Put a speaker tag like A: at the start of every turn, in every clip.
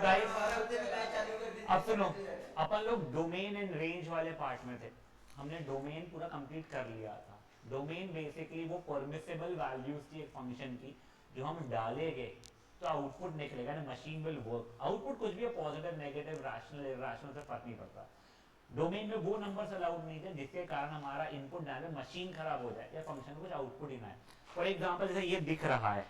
A: Guys अब सुनो, अपन लोग डोमेन एंड रेंज वाले पार्ट में थे, हमने डोमेन पूरा कंप्लीट कर लिया था। डोमेन बेसिकली वो परमिसिबल वैल्यूज थी एक फंक्शन की, जो हम डालेंगे तो आउटपुट निकलेगा ना, मशीन विल वर्क। आउटपुट कुछ भी है, पॉजिटिव नेगेटिव रैशनल इरैशनल से फर्क नहीं पड़ता। डोमेन में वो नंबर्स अलाउड नहीं थे जिसके कारण हमारा इनपुट डाले मशीन खराब हो जाए या फंक्शन कुछ आउटपुट ही ना है। फॉर एग्जांपल जैसे ये दिख रहा है,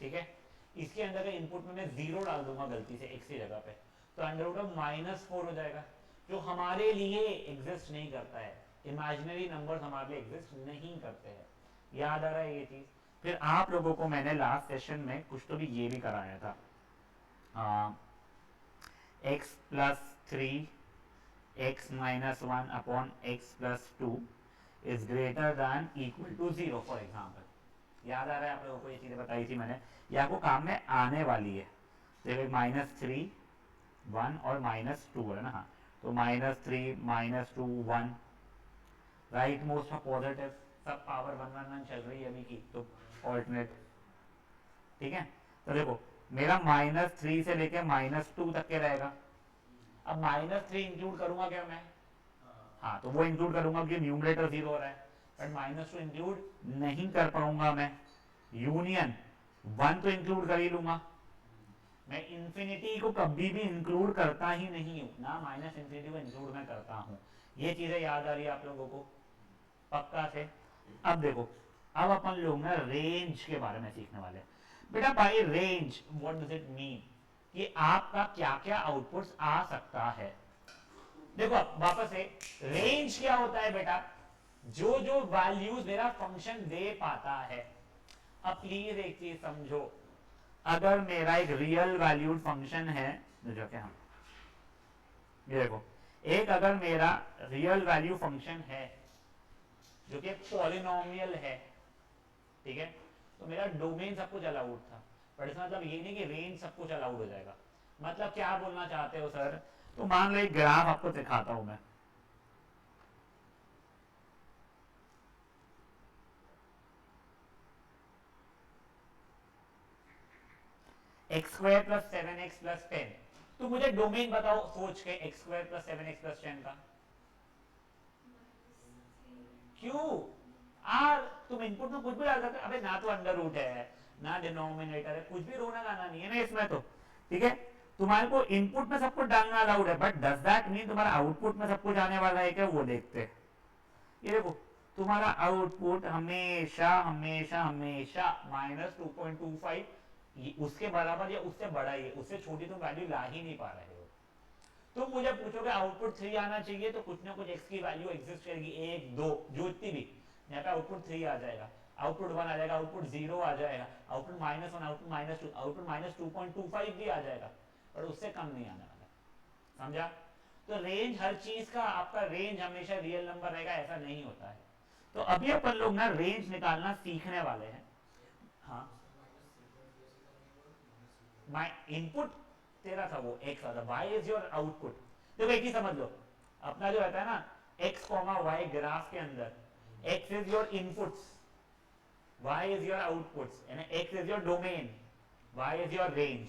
A: ठीक है, इसके अंदर का इनपुट में मैं 0 डाल दूंगा गलती से x की जगह पे, तो अंडर रूट ऑफ -4 हो जाएगा, जो हमारे लिए एग्जिस्ट नहीं करता है। इमेजिनरी नंबर्स हमारे लिए एग्जिस्ट नहीं करते हैं। याद आ रहा है ये चीज? फिर आप लोगों को मैंने लास्ट सेशन में कुछ तो भी ये भी कराया था, x plus 3 x minus 1 upon x plus 2 is greater than equal to 0 for example. याद आ रहा है आप लोगों को? ये चीजें बताई थी मैंने, ये आपको काम में आने वाली है। देखो -3 1 और -2 है ना, हाँ, तो -3 -2 1, राइट मोस्ट में पॉजिटिव, सब पावर 1 1 1 चल रही है अभी की, तो ऑल्टरनेट, ठीक है। तो देखो मेरा -3 से लेके -2 तक के रहेगा। अब -3 इंक्लूड करूंगा क्या मैं? हाँ, तो वो इंक्लूड करूंगा क्योंकि न्यूमरेटर 0 हो रहा है, बट -2 इंक्लूड नहीं कर पाऊंगा मैं। यूनियन 1 तो इंक्लूड कर ही लूंगा। मैं इंफिनिटी को कभी भी इंक्लूड करता ही नहीं हूं ना, माइनस इंफिनिटी को इंक्लूड मैं करता हूं। ये चीजें याद आ रही है आप लोगों को पक्का से? अब देखो, अब अपन लोग ना रेंज के बारे में सीखने वाले हैं। बेटा by range what does it mean, कि आपका क्या क्या आउटपुट्स आ सकता है। देखो वापस से, रेंज क्या होता है बेटा? जो जो वैल्यूज मेरा फंक्शन दे पाता है। अब प्लीज एक चीज समझो, अगर मेरा एक रियल वैल्यूड फंक्शन है, जो क्या हम ये देखो, एक अगर मेरा रियल वैल्यू फंक्शन है जो कि पॉलिनोमियल है, ठीक है, तो मेरा डोमेन सब कुछ अलाउड था, पर इसका मतलब ये नहीं कि रेंज सब कुछ अलाउड हो जाएगा। मतलब क्या बोलना चाहते हो सर? तो मान लो एक ग्राफ आपको दिखाता हूं मैं, x² + 7x + 10, तो मुझे डोमेन बताओ सोच के x² + 7x + 10 का। क्यों? आर, तुम इनपुट में कुछ भी डाल सकते, अबे ना तो अंडर रूट है ना डिनोमिनेटर है, कुछ भी रोना गाना नहीं है ना इसमें, तो ठीक है। तुम्हारे को इनपुट में सब कुछ डालना अलाउड है, बट डज दैट मीन तुम्हारा आउटपुट में सब कुछ आने वाला है क्या? वो देखते हैं। ये देखो, तुम्हारा आउटपुट हमेशा हमेशा हमेशा -2.25 उसके बराबर या उससे बड़ा ही है, उससे छोटी तुम वैल्यू ला ही नहीं पा रहे हो। तुम मुझे पूछोगे आउटपुट 3 आना चाहिए, तो कुछ ना कुछ x की वैल्यू एग्जिस्ट करेगी, 1 2 जो इतनी भी, यहाँ पे आउटपुट 3 आ जाएगा, आउटपुट 1 आ जाएगा, आउटपुट 0 आ जाएगा, आउटपुट -1, आउटपुट -2, आउटपुट -2.25 भी आ जाएगा, पर उससे कम नहीं आने वाला। समझा? तो रेंज हर चीज का, आपका रेंज हमेशा रियल नंबर रहेगा ऐसा नहीं होता है। तो अभी अपन लोग ना रेंज निकालना सीखने वाले हैं। हाँ, माय इनपुट तेरा था वो x था, y इज योर आउटपुट। देखो एक ही समझ लो, अपना जो रहता है ना x, y ग्राफ के अंदर, x is your inputs, y is your outputs, यानी x is your domain, y is your range,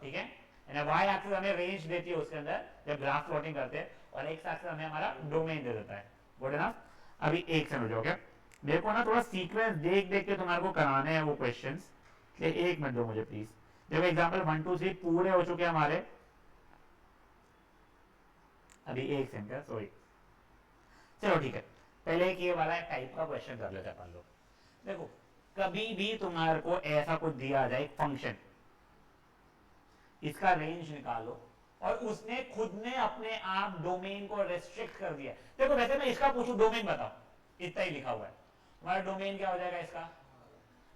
A: ठीक है। यानी y एक्सिस हमें रेंज देती है उसके अंदर जब ग्राफ प्लॉटिंग करते हैं, और x एक्सिस हमें हमारा डोमेन दे देता है। Good enough? अभी एक समझो क्या, मेरे को ना थोड़ा सीक्वेंस देख देख के तुम्हारे को कराने हैं वो क्वेश्चंस, एक मिनट दो मुझे प्लीज। देखो एग्जाम्पल 1 2 3 पूरे हो चुके हमारे, अभी एक सेकंड सॉरी, चलो ठीक है, पहले एक ये वाला टाइप का क्वेश्चन कर लेते हैं अपन लोग। देखो कभी भी तुम्हारे को ऐसा कुछ दिया जाए फंक्शन, इसका रेंज निकालो, और उसने खुद ने अपने आप डोमेन को रेस्ट्रिक्ट कर दिया। देखो वैसे मैं इसका पूछूं डोमेन बताओ, इतना ही लिखा हुआ है, हमारा डोमेन क्या हो जाएगा इसका?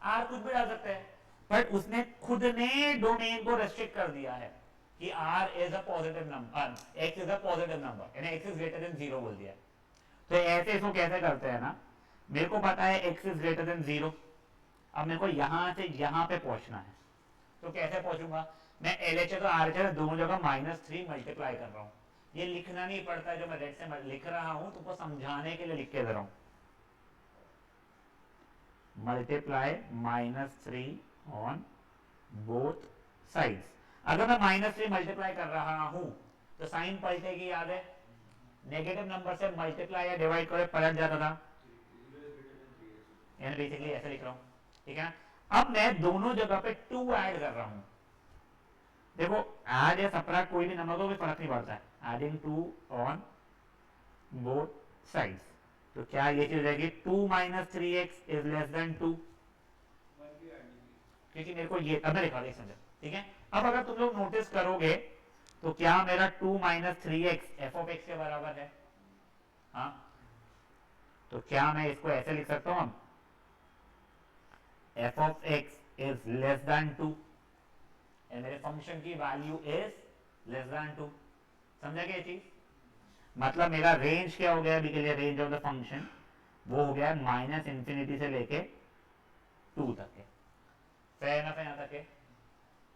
A: आर, कुछ भी डाल सकते हैं, बट उसने खुद ने डोमेन को रेस्ट्रिक्ट कर दिया है कि r is a positive number, x is a positive number, यानी x इज ग्रेटर देन 0 बोल दिया। तो ऐसे इसको कैसे करते हैं ना, मेरे को पता है x इज ग्रेटर देन 0, अब मेरे को यहां से यहां पे पहुंचना है, तो कैसे पहुंचूंगा मैं? LHS और RHS दोनों जगह -3 मल्टीप्लाई कर रहा हूं, ये लिखना नहीं पड़ता है, जो मैं रेड से लिख रहा हूं तुमको समझाने के लिए लिख के दे रहा हूं, मल्टीप्लाई -3 ऑन बोथ साइड्स। अगर मैं माइनस से मल्टीप्लाई कर रहा हूं तो साइन पलटेगी, याद है? नेगेटिव नंबर से मल्टीप्लाई या डिवाइड करे पलट जाता था, यानी बेसिकली ऐसे लिख रहा हूं, ठीक है ना। अब मैं दोनों जगह पे 2 ऐड कर रहा हूं। देखो ऐड या सबट्रैक्ट कोई भी नंबर को भी फर्क नहीं पड़ता है, एडिंग 2 ऑन बोथ साइड्स। तो क्या ये चीज रहेगी 2 minus 3x is less then 2, क्योंकि मेरे को ये अब मैं लिखा समझा, ठीक है। अब अगर तुम लोग नोटिस करोगे तो क्या मेरा 2 minus 3x F of x के बराबर है? हाँ, तो क्या मैं इसको ऐसे लिख सकता हूं, F of x is less then 2, मेरे फंक्शन की वैल्यू इज लेस देन 2। समझा क्या ये चीज? मतलब मेरा रेंज क्या हो गया अभी के लिए, रेंज ऑफ द फंक्शन वो हो गया माइनस इंफिनिटी से लेके 2 तक है। फेयर ना, यहां तक है?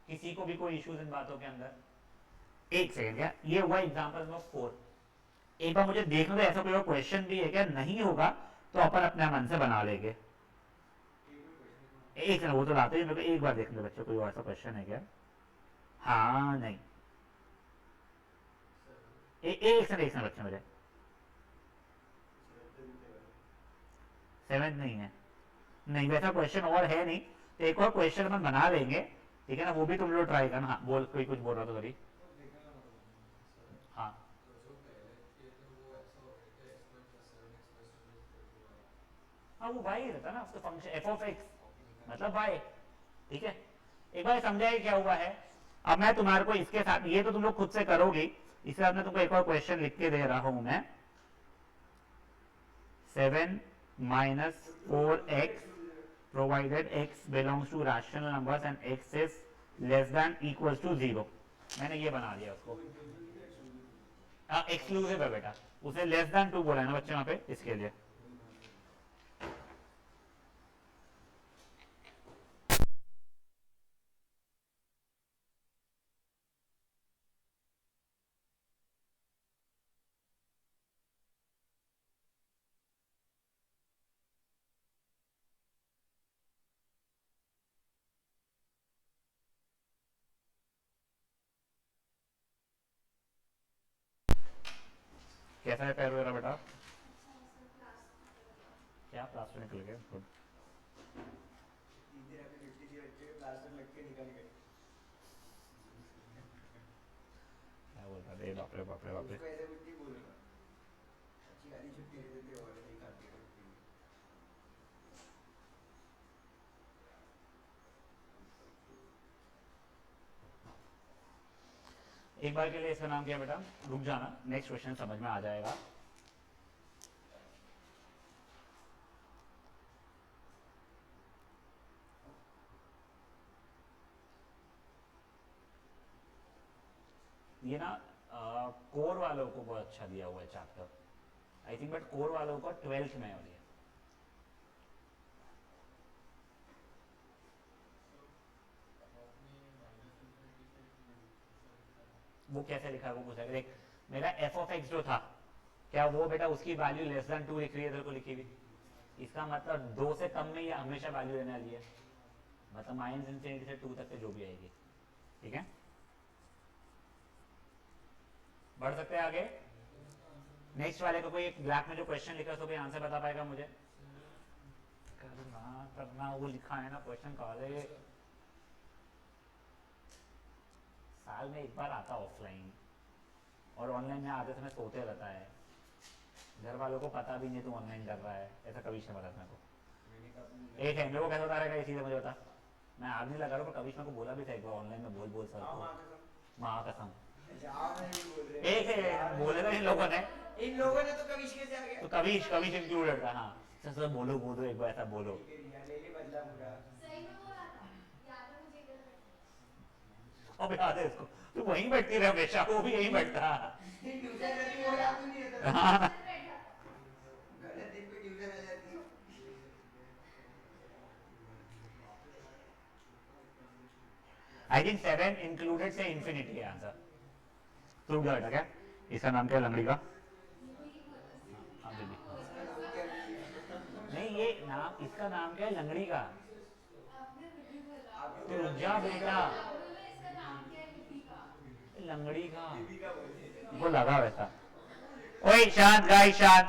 A: किसी को भी कोई इश्यूज इन बातों के अंदर? एक सेकेंड, क्या ये हुआ एग्जांपल नंबर 4। एक बार मुझे देखने दो ऐसा कोई क्वेश्चन भी है क्या, नहीं होगा तो अपन अपने मन से बना लेंगे। एक सेकंड, वो तो लाते ही मेरे को एक बार देखने दो बच्चे, कोई और सा क्वेश्चन है क्या? हाँ नहीं, एक सेकंड बच्चे, मेरे 7 नहीं है, नहीं वैसा क्वेश्चन और है नहीं, तो एक और क्वेश्चन अपन बना लेंगे, ठीक है ना, वो भी तुम लोग ट्राई करना। हाँ बोल, कोई कुछ बोल रहा था कभी? हाँ हाँ, वो वाई रहता है ना उसका फंक्शन एफ ऑफ एक्स, मतलब वाई, ठीक है। एक बार समझाइए क्या हुआ है। अब मैं तुम्हारे को इसके साथ, ये तो तुम लोग खुद से करोगे, इसके साथ मैं तुमको एक और क्वेश्चन लिख के दे रहा हूं मैं। 7 minus 4x provided x belongs to rational numbers and x is less than equals to 0। मैंने ये बना दिया उसको, एक्सक्लूसिव है बेटा, उसे लेस देन 2 बोला है ना बच्चे वहां पे, इसके लिए। कैसा है पैर वगैरह बेटा? क्या प्लास्टर निकल गया? क्या बोलता है? बाप रे बाप रे बाप रे।
B: ऐसा कुछ नहीं बोलूंगा, अच्छी खाली छुट्टी दे देते और नहीं खाते कुछ।
A: एक बार के लिए इसका नाम क्या बेटा? रुक जाना, नेक्स्ट क्वेश्चन समझ में आ जाएगा। ये ना कोर वालों को बहुत अच्छा दिया हुआ है chapter, I think, but core वालों को 12th में हो रही है। वो कैसे लिखा है वो पूछा, देख मेरा एफ ऑफ एक्स जो था, क्या वो बेटा उसकी वैल्यू लेस देन 2 लिख रही है इधर को लिखी हुई? इसका मतलब 2 से कम में ये हमेशा वैल्यू रहने वाली है, मतलब माइनस इंफिनिटी से 2 तक के जो भी आएगी, ठीक है। बढ़ सकते हैं आगे। नेक्स्ट वाले को कोई एक ब्लैक में जो क्वेश्चन लिखा है उसको कोई आंसर बता पाएगा मुझे? करना करना, वो लिखा है ना क्वेश्चन कॉलेज साल में एक बार आता ऑफलाइन, और ऑनलाइन में आते समय सोते रहता है, घर वालों को पता भी नहीं तू ऑनलाइन कर रहा है, ऐसा कविश ने बताया मेरे को। एक है मेरे को कैसे बता रहेगा ये चीज़ मुझे बता। मैं आग नहीं लगा रहा हूँ, पर कविश मेरे को बोला भी था एक बार ऑनलाइन में, बोल बोल सर को, माँ कसम। एक है बोले थे इन लोगों ने,
B: इन लोगों ने तो कविश कैसे आ गया?
A: तो कविश कविश इंक्लूडेड था। हाँ सर सर बोलो बोलो एक बार ऐसा बोलो।
B: ले ले बदला पूरा।
A: अब याद है इसको, तू वहीं बैठती रहे हमेशा, वो भी यहीं बैठता।
B: ट्यूशन नहीं हो रहा, तू नहीं रहता।
A: हाँ
B: गलत दिन पे ट्यूशन आ जाती है।
A: आई थिंक 7 इंक्लूडेड से इंफिनिटी है आंसर। तो क्या बेटा, क्या इसका नाम क्या है लंगड़ी का? हाँ दीदी,
B: इसका नाम क्या रखिए?
A: नहीं ये नाम, इसका नाम क्या है लंगड़ी का?
B: आपने
A: तो
B: तो
A: रुक जा
B: लंगड़ी का
A: बेटा,
B: बोला।
A: लंगड़ी का
B: बीबी का बोलिए।
A: वो लगा वैसा। ओए शांत गाइस शांत।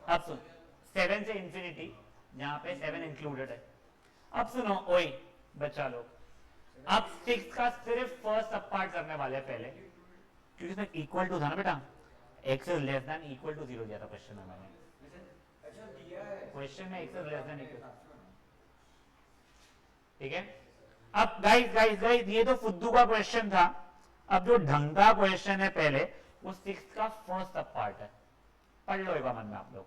A: अब सुन 7 से इंफिनिटी, जहां पे 7 इंक्लूडेड है। अब सुनो ओए बच्चा लोग, अब 6 का सिर्फ फर्स्ट सब पार्ट करने वाले हैं पहले, क्योंकि इसमें इक्वल टू था ना बेटा, x is less than equal to 0 दिया था क्वेश्चन में मैंने।
B: अच्छा दिया है
A: क्वेश्चन में x is less than equal, ठीक है। अब गाइस गाइस गाइस ये तो फुद्दू का क्वेश्चन था। अब जो ढंग का क्वेश्चन है पहले, वो 6 का फर्स्ट सब पार्ट है, पढ़ लो एक बार मन में आप लोग।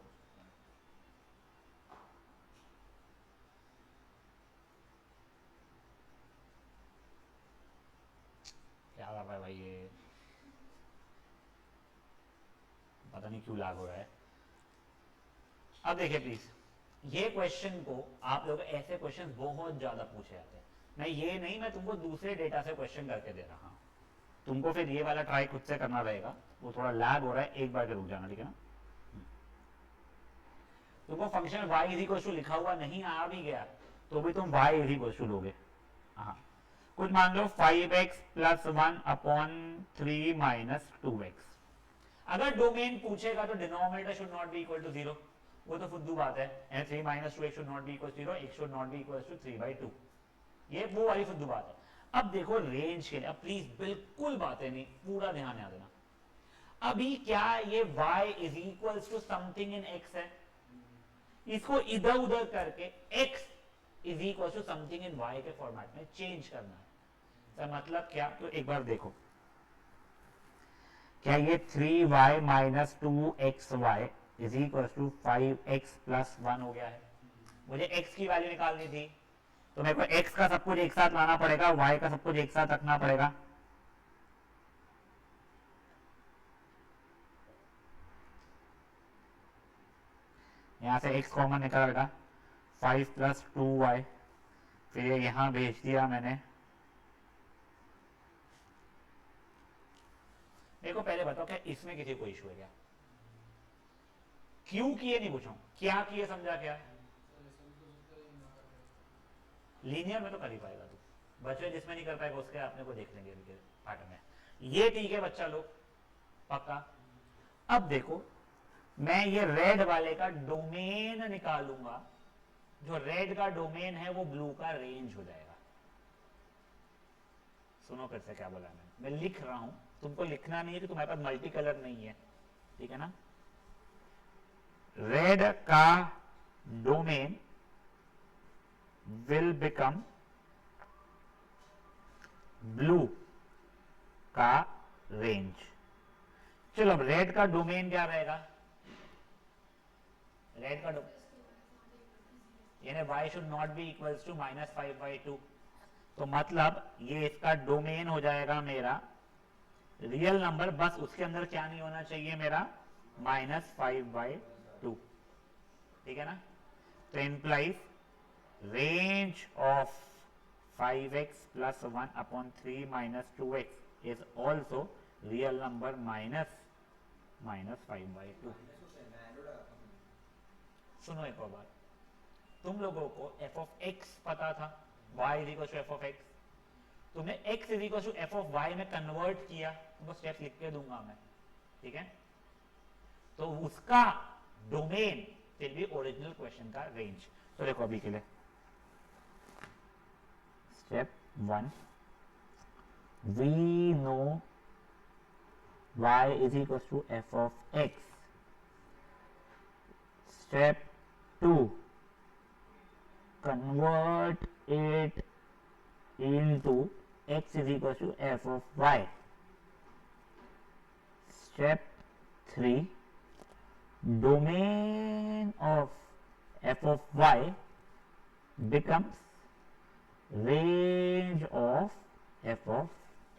A: क्या कर रहा है भाई ये, पता नहीं क्यों लैग हो रहा है। अब देखिए प्लीज, ये क्वेश्चन को आप लोग ऐसे क्वेश्चन बहुत ज्यादा पूछे जाते हैं। मैं तुमको दूसरे डेटा से क्वेश्चन करके दे रहा हूं, तुमको फिर ये वाला ट्राई खुद से करना रहेगा। वो थोड़ा लैग हो रहा है, एक बार के रुक जाना, ठीक है ना। तुमको function y is equal to लिखा हुआ नहीं आ भी गया तो भी तुम y इज इक्वल टू लोगे। हाँ, कुछ मान लो 5x plus 1 upon 3 minus 2x। अगर डोमेन पूछेगा तो denominator should not be equal to 0, वो तो फुद्दू बात है। 3 minus 2x should not be equal to 0, x should not be equal to 3/2, ये वो वाली फुद्दू बात है। अब देखो रेंज के लिए, अब प्लीज बिल्कुल बातें नहीं, पूरा ध्यान याद देना। अभी क्या ये y is equal to something in x है, इसको इधर उधर करके x is equal to something in y के फॉर्मेट में चेंज करना है। तो मतलब क्या, तो एक बार देखो, क्या ये 3y minus 2xy is equal to 5x plus 1 हो गया है। मुझे x की वैल्यू निकालनी थी, तो मेरे को x का सब कुछ एक साथ लाना पड़ेगा, y का सब कुछ एक साथ रखना पड़ेगा। यहां से x कॉमन निकलेगा, 5 प्लस 2y, फिर ये यहां भेज दिया मैंने। मेरे को पहले बताओ क्या इसमें किसी को इशू है क्या? क्यों किए नहीं पूछा, क्या किए समझा क्या? लीनियर में तो कर ही पाएगा तू, बच्चे जिसमें नहीं कर पाएगा उसके अपने को देख लेंगे इनके पार्ट में। ये ठीक है बच्चा लोग, पक्का। अब देखो, मैं ये रेड वाले का डोमेन निकालूंगा, जो रेड का डोमेन है वो ब्लू का रेंज हो जाएगा। सुनो फिर से क्या बोला मैं लिख रहा हूं, तुमको लिखना नहीं है कि तुम्हारे पास मल्टी कलर नहीं है, ठीक है ना। रेड का डोमेन विल बिकम ब्लू का रेंज। चलो अब रेड का डोमेन क्या रहेगा, रेड का यानी y should not be equals to -5/2, तो मतलब ये इसका डोमेन हो जाएगा मेरा रियल नंबर, बस उसके अंदर क्या नहीं होना चाहिए मेरा, -5/2, ठीक है ना। तो implies range of 5x plus 1 upon 3 minus 2x is also real number -5/2। सुनो एक और बात, तुम लोगों को f ऑफ x पता था, y is equal to f of x, तुमने x is equal to f of y में कन्वर्ट किया, तुमको स्टेप लिख के दूंगा मैं, ठीक है। तो उसका डोमेन फिर भी ओरिजिनल क्वेश्चन का रेंज। तो देखो अभी के लिए step 1, we know y is equal to f of x। Step 2, convert it into x is equal to f of y. Step 3, domain of f of y becomes range of f of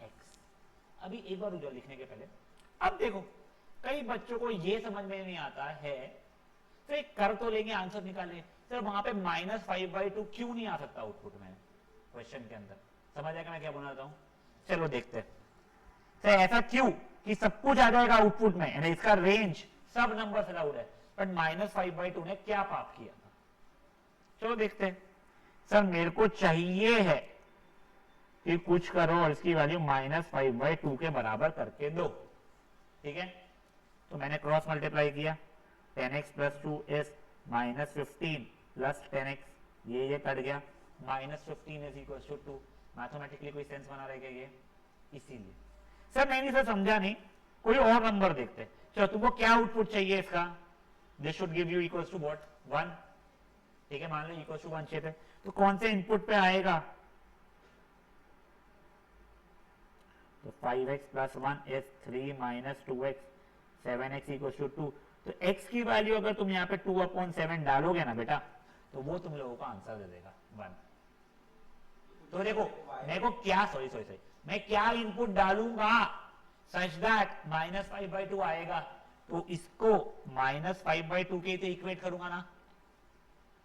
A: x। अभी एक बार रुक जाओ लिखने के पहले। अब देखो, कई बच्चों को ये समझ में नहीं आता है, तो एक कर तो लेंगे, आंसर निकालेंगे, सर वहां पे -5/2 क्यों नहीं आ सकता आउटपुट में क्वेश्चन के अंदर? समझ आएगा मैं क्या बोलना चाहता हूं? चलो देखते हैं, सर ऐसा क्यों कि सब कुछ आ जाएगा आउटपुट में, यानी इसका रेंज सब नंबर अलाउड है, बट -5/2 ने क्या पाप किया था? चलो देखते हैं। सर मेरे को चाहिए है कि कुछ करो और इसकी वैल्यू -5/2 के बराबर करके दो, ठीक है। तो मैंने क्रॉस मल्टीप्लाई किया, 10x + 2 इज -15 + 10x, ये कट गया, -15 = 2। मैथमेटिकली कोई सेंस बना रहेगा ये? इसीलिए सर नहीं सर समझा नहीं, कोई और नंबर देखते। चलो तुमको क्या आउटपुट चाहिए इसका? This should give you equals to what? 1, ठीक है, मान लो इक्वल्स टू 1 चाहिए थे, तो कौन से इनपुट पे आएगा? तो 5x + 1 इज 3 - 2x, 7x = 2। तो x की वैल्यू अगर तुम यहाँ पे 2/7 डालोगे ना बेटा, तो वो तुम लोगों को आंसर दे देगा 1। तो देखो मेरे को क्या सॉरी मैं क्या इनपुट डालूंगा सच दैट -5/2 आएगा, तो इसको -5/2 के इक्वेट करूंगा ना,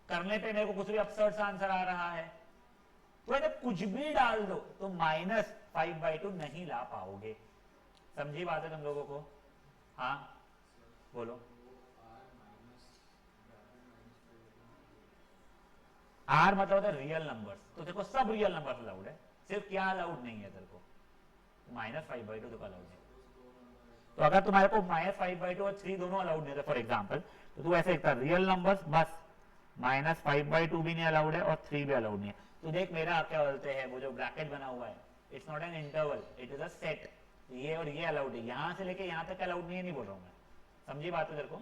A: करने पे मेरे को कुछ भी अपसर्ड सा आंसर आ रहा है, तो अगर कुछ भी डाल दो तो -5/2 नहीं ला पाओगे। समझी बात है तुम लोगों को? हाँ बोलो। आर मतलब होता है रियल नंबर्स, तो देखो सब रियल नंबर्स अलाउड है, सिर्फ क्या अलाउड नहीं है तेरे को? -5/2 तो अलाउड नहीं। तो अगर तुम्हारे को -5/2 और 3 दोनों अलाउड नहीं है फॉर एग्जाम्पल, तो तू ऐसे लिखता रियल नंबर्स बस, -5/2 भी नहीं अलाउड है और 3 भी अलाउड नहीं है। तो देख मेरा क्या बोलते हैं, वो जो ब्रैकेट बना हुआ है, it's not an interval, it is a set. ये और ये अलाउड है, यहाँ से लेके यहाँ तक अलाउड नहीं है, नहीं बोल रहा हूँ मैं। समझी बात है तेरे को?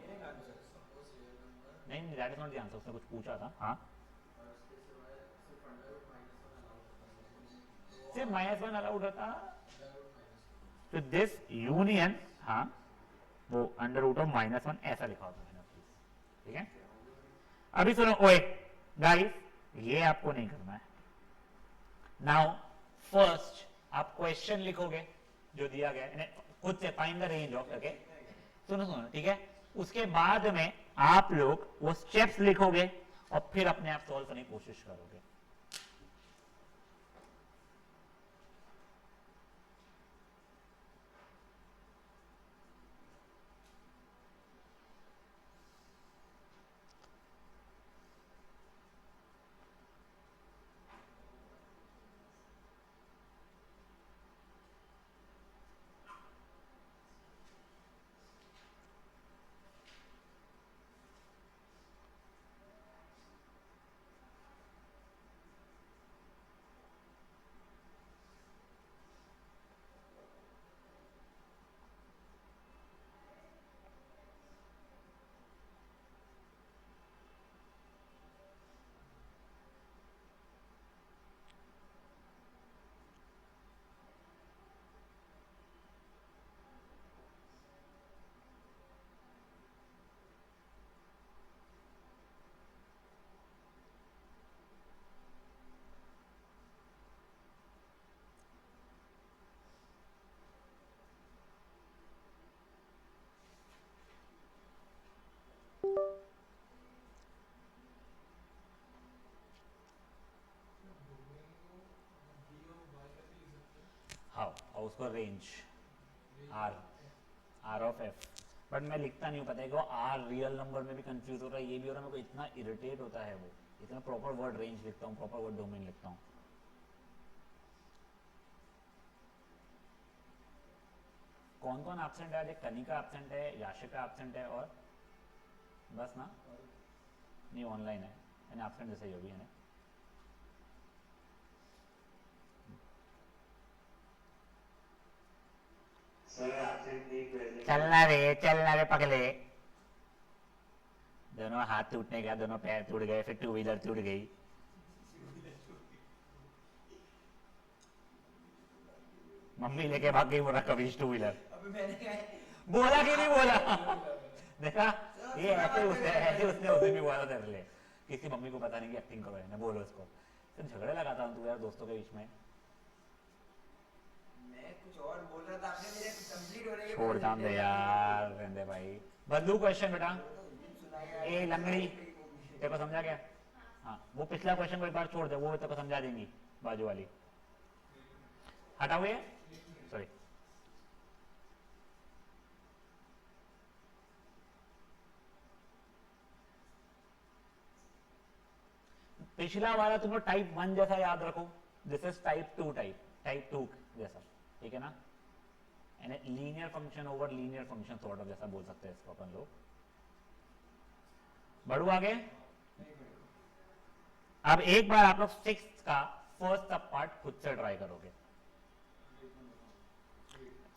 A: नहीं that is not the answer, उसने कुछ पूछा था। हाँ सिर्फ -1 अलाउड होता, तो दिस यूनियन, हाँ वो √(-1) ऐसा लिखा होता मैंने, ठीक है। अभी सुनो, ओए गाइस, ये आपको नहीं करना है। नाउ फर्स्ट आप क्वेश्चन लिखोगे जो दिया गया है, खुद से find the range of, okay. सुनो ठीक है, उसके बाद में आप लोग वो स्टेप्स लिखोगे और फिर अपने आप सॉल्व करने की कोशिश करोगे। हाउ उसको रेंज R(f), बट मैं लिखता नहीं हूँ, पता है कि आर रियल नंबर में भी कंफ्यूज हो रहा है, ये भी हो रहा है, मेरे को इतना इरिटेट होता है वो, इतना प्रॉपर वर्ड रेंज लिखता हूँ, प्रॉपर वर्ड डोमेन लिखता हूँ। कौन कौन एब्सेंट है? कनिका एब्सेंट है, याशिका एब्सेंट है, और बस ना, नहीं ऑनलाइन है, यानी एब्सेंट जैसे ही होगी है ना। चलना रे पगले, दोनों हाथ टूटने गया, दोनों पैर टूट गए, फिर 2 व्हीलर टूट गई। मम्मी लेके भाग गई बोला कभी 2 व्हीलर, बोला कि नहीं बोला? देखा, ये ऐसे उसने उसे भी बोला तेरे लिए, किसी मम्मी को पता नहीं कि एक्टिंग करो है, बोलो उसको। तो झगड़े लगाता हूँ तू यार दोस्तों के बीच में।
B: मैं कुछ और बोल रहा था, आपने मेरे कंप्लीट होने के
A: छोड़ काम दे यार, रहने भाई। बदलू क्वेश्चन बेटा, ए लंगड़ी, तेरे को समझा क्या? हाँ वो पिछला क्वेश्चन को एक बार छोड़ दे, वो तेरे को समझा देंगी बाजू वाली। हटाओ ये, सॉरी। पिछला वाला तुम टाइप 1 जैसा याद रखो, this is type 2 type. Type 2 जैसा, ठीक है ना, यानी linear function over linear function sort of जैसा बोल सकते हैं इसको अपन लोग। बढ़ू आगे। अब एक बार आप लोग 6 का फर्स्ट सब पार्ट खुद से ट्राई करोगे।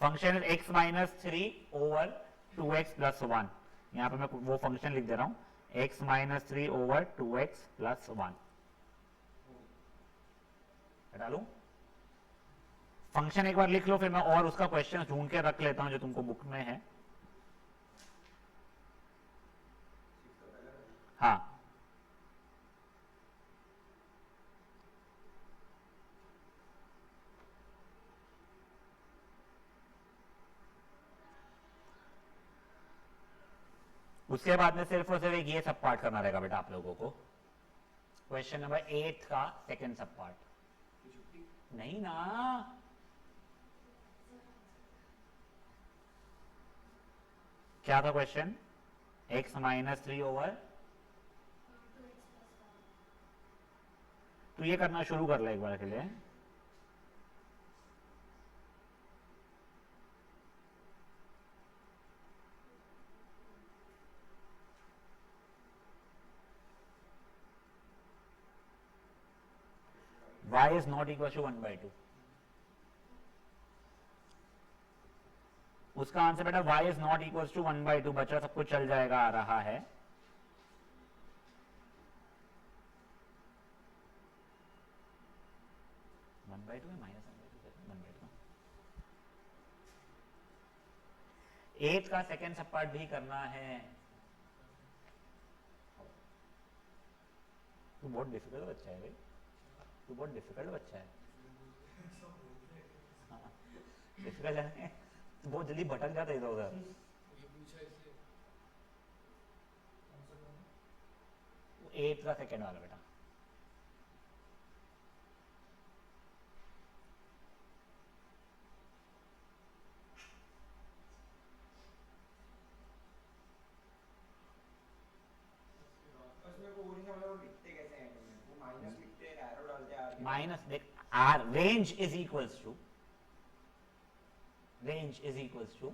A: Function is x minus 3 over 2x plus 1। यहां पे मैं वो फंक्शन लिख दे रहा हूं, x minus 3 over 2x plus 1 हटा लूं। फंक्शन एक बार लिख लो, फिर मैं और उसका क्वेश्चन ढूंढ के रख लेता हूं जो तुमको बुक में है। हाँ, उसके बाद में सिर्फ और सिर्फ एक ये सब पार्ट करना रहेगा बेटा आप लोगों को। क्वेश्चन नंबर 8 का सेकंड सब पार्ट। नहीं ना, क्या था क्वेश्चन? x माइनस 3 ओवर, तो ये करना शुरू कर ले एक बार के लिए। y is not equal to 1/2। उसका आंसर बेटा y is not equal to 1/2। बच्चा सब कुछ चल जाएगा, आ रहा है। एट का सेकेंड सब पार्ट भी करना है। तू बहुत डिफिकल्ट बच्चा है भाई, तू बहुत डिफिकल्ट बच्चा है। डिफिकल्ट है, बहुत जल्दी भटक जाता है इधर उधर। एट का सेकेंड वाला बेटा। माइनस देख, R range is equals to, range is equals to,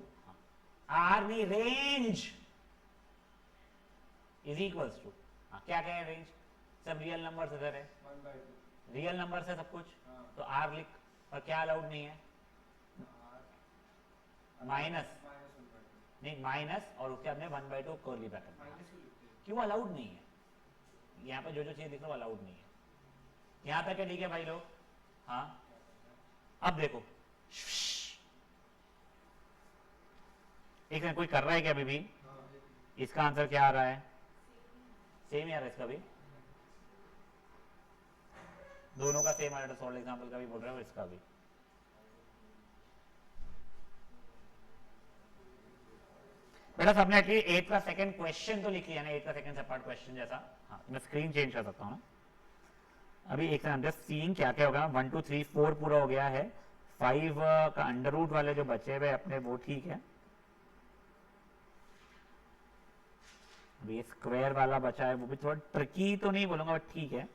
A: R नहीं रेंज इज इक्वल्स टू, क्या क्या है रेंज? सब रियल नंबर इधर है, रियल नंबर है सब कुछ, तो आर लिख। और क्या अलाउड नहीं है? माइनस नहीं, माइनस और उसके बाद में 1/2 कर्ली ब्रैकेट। क्यों अलाउड नहीं है? यहाँ पे जो जो चीज लिख रहा हूँ अलाउड नहीं है। यहां तक है, ठीक है भाई लोग? हाँ, अब देखो एक कोई कर रहा है क्या अभी भी? इसका आंसर क्या आ रहा है? सेम ही आ रहा है इसका भी, दोनों का सेम आ रहा है। सॉल्व एग्जांपल का भी बोल रहा है और इसका भी। बेटा सबने एटलीस्ट 8 का सेकंड क्वेश्चन तो लिख लिया ना, 8 का सेकंड पार्ट क्वेश्चन जैसा। हाँ, मैं स्क्रीन चेंज कर सकता हूँ ना अभी। एक सेकंड, जस्ट सीइंग क्या क्या होगा। 1 2 3 4 पूरा हो गया है। 5 का अंडर रूट वाले जो बचे हुए अपने वो ठीक है। ये स्क्वायर वाला बचा है, वो भी थोड़ा ट्रिकी तो नहीं बोलूंगा बट ठीक है।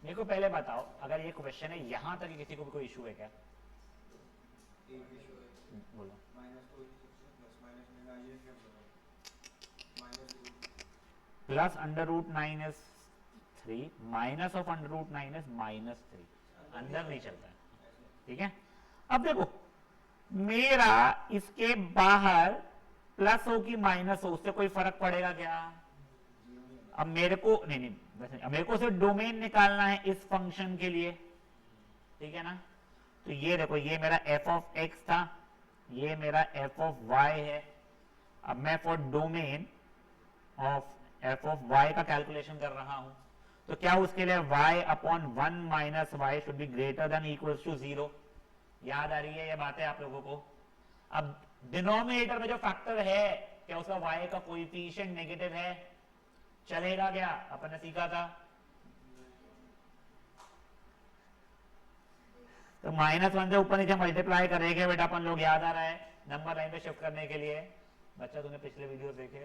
A: मेरे को पहले बताओ, अगर ये क्वेश्चन है यहां तक किसी को भी कोई इशू है क्या? बोलो। Plus under root 9 is 3, minus of under root 9 is -3। अंदर नहीं चलता है, ठीक है। अब देखो मेरा इसके बाहर प्लस हो कि माइनस हो, उससे कोई फर्क पड़ेगा क्या? अब मेरे को नहीं वैसे अब मेरे को सिर्फ डोमेन निकालना है इस फंक्शन के लिए, ठीक है ना। तो ये देखो, ये मेरा एफ ऑफ एक्स था, ये मेरा एफ ऑफ वाई है। अब मैं for domain of f of y का कैलकुलेशन कर रहा हूं, तो क्या उसके लिए y upon 1 minus y should be greater than equals to 0। याद आ रही है ये बातें आप लोगों को। अब डिनोमिनेटर में जो फैक्टर है, क्या उसका y का कोएफिशिएंट नेगेटिव है, चलेगा क्या? अपन ने सीखा था। तो -1 से ऊपर नीचे मल्टीप्लाई करेंगे बेटा अपन लोग, याद आ रहा है नंबर लाइन पे शिफ्ट करने के लिए। बच्चा तूने पिछले वीडियो देखे?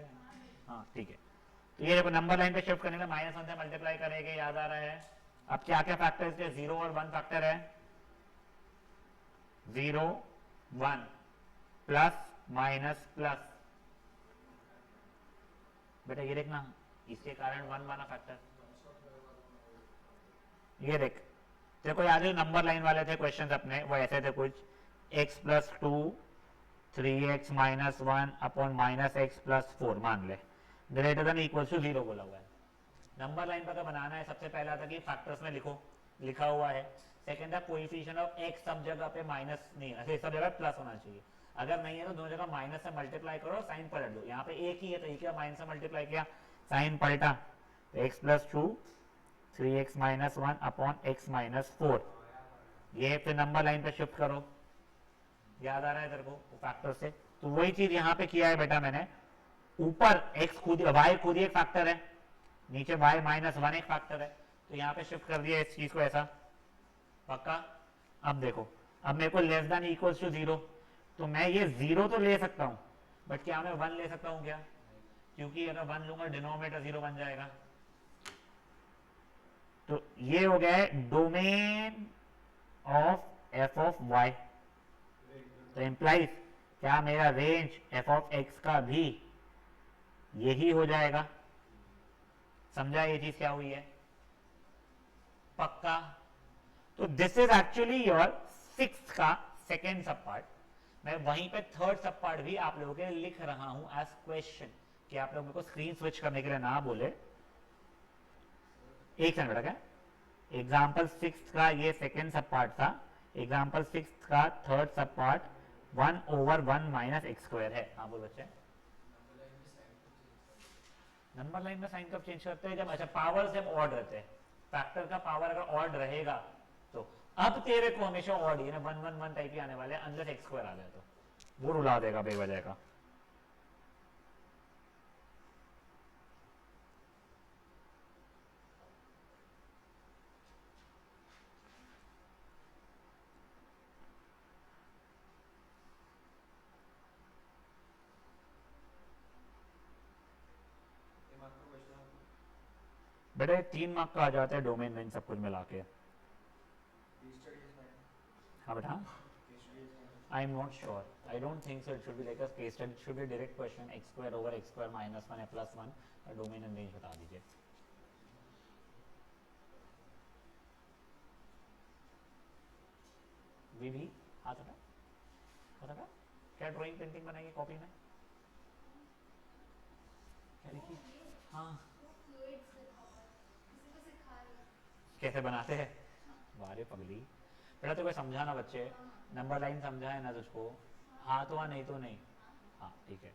A: हाँ ठीक है। तो ये देखो नंबर लाइन पे शिफ्ट करने के लिए -1 से मल्टीप्लाई करेंगे, याद आ रहा है। अब क्या क्या फैक्टर है? 0 और 1 फैक्टर है। 0 1 प्लस माइनस प्लस, बेटा ये देखना, इसके कारण 1 बना फैक्टर। ये देख, तेरे को याद है नंबर लाइन वाले थे क्वेश्चन अपने, वो ऐसे थे कुछ, x plus 2 3x minus 1 upon minus x plus 4 मान ले, ग्रेटर देन इक्वल टू 0 बोला हुआ है। नंबर लाइन पर बनाना है, सबसे पहला था कि फैक्टर्स में लिखो, लिखा हुआ है। सेकंड था कोएफिशिएंट ऑफ x सब जगह पे माइनस नहीं, ऐसे सब जगह प्लस होना चाहिए। अगर नहीं है तो दोनों जगह माइनस से मल्टीप्लाई करो, साइन पलट दो। यहाँ पे एक ही है तो एक ही माइनस से मल्टीप्लाई किया, साइन पलटा, तो x plus 2 3x minus 1 upon x minus 4। ये फिर नंबर लाइन पे शिफ्ट करो, याद आ रहा है तेरे को फैक्टर से। तो वही चीज यहाँ पे किया है बेटा मैंने। ऊपर x खुद y खुद ही एक फैक्टर है, नीचे y माइनस 1 एक फैक्टर है, तो यहाँ पे शिफ्ट कर दिया इस चीज को ऐसा, पक्का। अब देखो, अब मेरे को लेस देन इक्वल्स टू 0, तो मैं ये 0 तो ले सकता हूँ, बट क्या मैं 1 ले सकता हूँ क्या? क्योंकि अगर 1 लूंगा डिनोमिनेटर 0 बन जाएगा। तो ये हो गया है domain of f of y. तो इंप्लाइज क्या मेरा रेंज एफ ऑफ एक्स का भी यही हो जाएगा? समझा ये चीज क्या हुई है? पक्का। तो this is actually your 6th का सेकेंड सब पार्ट। मैं वहीं पे थर्ड सब पार्ट भी आप लोगों के लिए लिख रहा हूं एज क्वेश्चन, कि आप लोगों को स्क्रीन स्विच करने के लिए ना बोले। एक सेकंड बेटा, क्या एग्जाम्पल 6th का ये सेकेंड सब पार्ट था, एग्जाम्पल 6th का थर्ड सब पार्ट 1/1 माइनस एक्स स्क्वायर है। हाँ बोल बच्चे। नंबर लाइन में साइन कब चेंज करते हैं? जब अच्छा पावर जब ऑड रहते हैं, फैक्टर का पावर अगर ऑड रहेगा तो अब तेरे को हमेशा ऑड ही ना 1 1 1 टाइप ही आने वाले हैं, अनलेस एक्स स्क्वायर आ जाए तो वो रुला देगा बेवजह का। बेटा 3 मार्क का आ जाता है डोमेन में सब कुछ मिला के। हाँ बेटा, I am not sure. I don't think so. It should be like a case study. It should be a direct question. X square over x square minus 1 plus 1 का डोमेन एंड रेंज बता दीजिए। भी हाथ हटा, क्या drawing painting बनाई है copy में? क्या लिखी? हाँ, कैसे बनाते हैं? वारे पगली, बेटा तो कोई समझाना बच्चे, नंबर लाइन समझा है ना तुझको? हाँ तो हाँ, नहीं तो नहीं। हाँ ठीक है।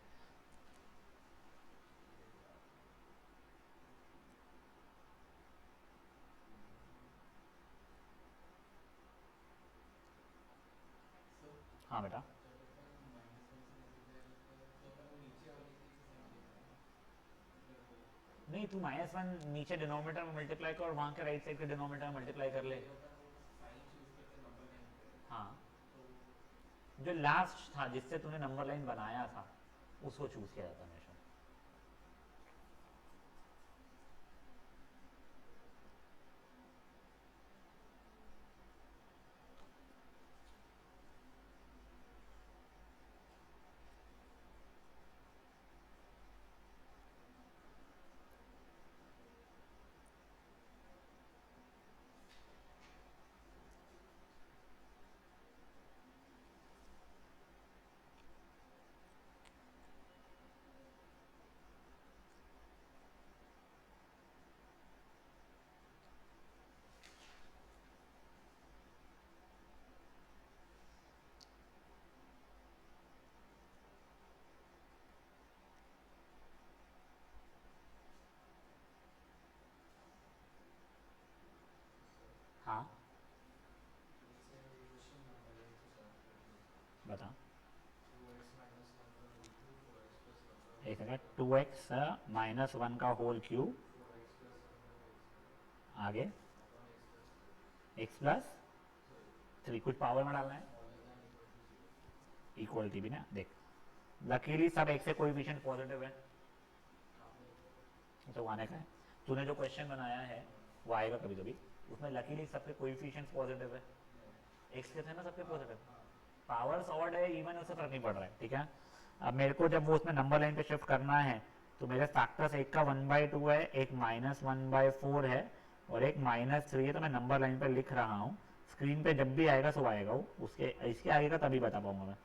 A: हाँ बेटा, नहीं तू -1 नीचे डिनोमिनेटर में मल्टीप्लाई कर और वहां के राइट साइड के डिनोमिनेटर में मल्टीप्लाई कर ले। हाँ, जो लास्ट था जिससे तूने नंबर लाइन बनाया था उसको चूज किया जाता हमेशा। 2x माइनस 1 का होल क्यूब आगे x प्लस 3 कुछ पावर में डालना है, इक्वलिटी भी ना देख, लकीली सब x से कोएफिशिएंट पॉजिटिव है तो आने का है। तूने जो क्वेश्चन बनाया है वो आएगा कभी कभी, उसमें लकीली सबके कोएफिशिएंट्स पॉजिटिव है, x के थे ना सबके पॉजिटिव, पावर्स ऑड है इवन उससे फर्क नहीं पड़ रहा है, ठीक है। अब मेरे को जब वो उसमें नंबर लाइन पे शिफ्ट करना है तो मेरे फैक्टर्स एक का 1/2 है, एक -1/4 है और एक -3 है, तो मैं नंबर लाइन पे लिख रहा हूँ। स्क्रीन पे जब भी आएगा सो आएगा वो, उसके इसके आगे का तभी बता पाऊंगा मैं।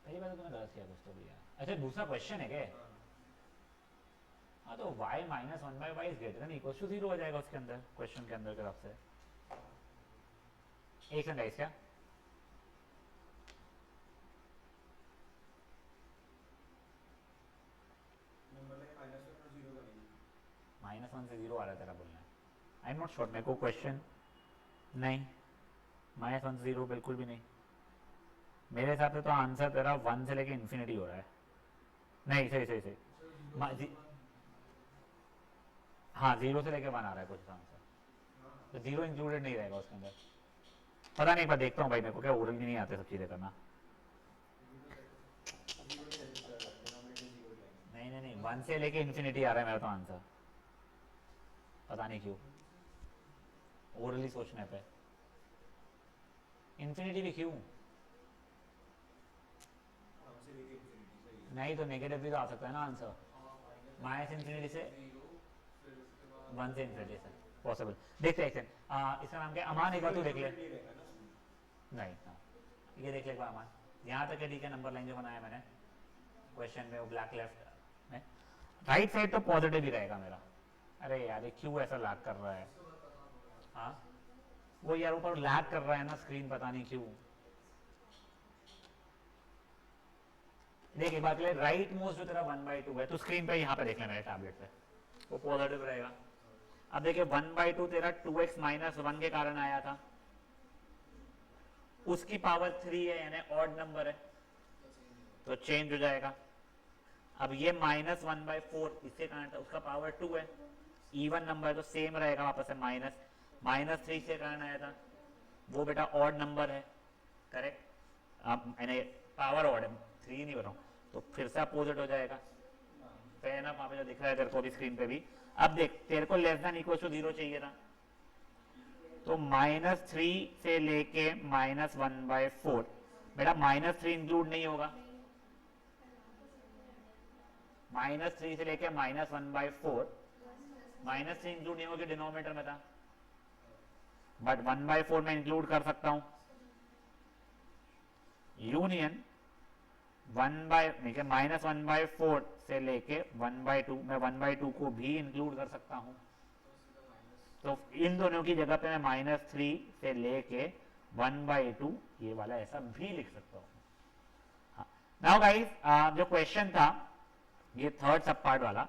A: पहली बात तो तूने गलत किया कुछ तो भी यार। अच्छा दूसरा क्वेश्चन है क्या? हाँ तो y minus 1/y is greater than equal to 0 हो जाएगा उसके अंदर, क्वेश्चन के अंदर की तरफ से। एक सेकंड गाइस, क्या -1 से 0 आ रहा है तेरा बोलना है? आई एम नॉट श्योर, मेरे को क्वेश्चन नहीं, -1 से 0 बिल्कुल भी नहीं। मेरे हिसाब से तो आंसर तेरा 1 से लेके इन्फिनिटी हो रहा है। नहीं सही सही सही, हाँ 0 से लेके 1 आ रहा है कुछ आंसर, तो 0 इंक्लूडेड नहीं रहेगा उसके अंदर। पता नहीं, पर देखता हूँ भाई, मेरे को क्या ओरल नहीं आते सब चीज़ें करना। नहीं 1 से लेके इन्फिनिटी आ रहा है मेरा तो आंसर, पता नहीं क्यों, ओरली सोचने पे इन्फिनिटी भी क्यों? नहीं तो नेगेटिव भी तो आ सकता है ना आंसर, -इन्फिनिटी से 1 से इन्फिनिटी से पॉसिबल। देखते हैं इसका नाम क्या? अमान, एक बार तू देख ले। नहीं हाँ ये देख ले अमान, यहाँ तक है ठीक है। नंबर लाइन जो बनाया मैंने क्वेश्चन में वो ब्लैक लेफ्ट में, राइट साइड तो पॉजिटिव ही रहेगा मेरा। अरे यार ये क्यों ऐसा लैग कर रहा है? हाँ वो यार ऊपर लैग कर रहा है ना स्क्रीन, पता नहीं क्यों। देख एक बात के लिए, राइट मोस्ट जो तेरा 1/2 है तो स्क्रीन पे यहाँ पे देख लेना है टैबलेट पे, वो पॉजिटिव रहेगा। अब देखिए 1/2 तेरा 2x माइनस 1 के कारण आया था, उसकी पावर 3 है यानी ऑड नंबर है तो चेंज हो जाएगा। अब ये -1/4 इसके कारण था, उसका पावर 2 है, इवन नंबर तो सेम रहेगा वापस से, -3 से कारण आया था, वो बेटा ऑड नंबर है, करेक्ट। अब मैंने पावर ऑड है, 3 नहीं बताऊँ, तो फिर से अपोजिट हो जाएगा। फैन अप वहाँ पे जो दिख रहा है तेरे को भी स्क्रीन पे भी। अब देख तेरे को लेस देन इक्वल टू 0 चाहिए था, तो -3 से लेके -1/4, बेटा -3 इंक्लूड नहीं होगा, -3 से लेके -1/4, -3 इंक्लूड नहीं होगा, डिनोमिनेटर में था, बट 1/4 में इंक्लूड कर सकता हूं। यूनियन -1/4 से लेके 1/2 में 1/2 को भी इंक्लूड कर सकता हूं, तो इन दोनों की जगह पे मैं -3 से लेके 1/2 ये वाला ऐसा भी लिख सकता हूं। नाउ गाइस जो क्वेश्चन था ये थर्ड सब पार्ट वाला,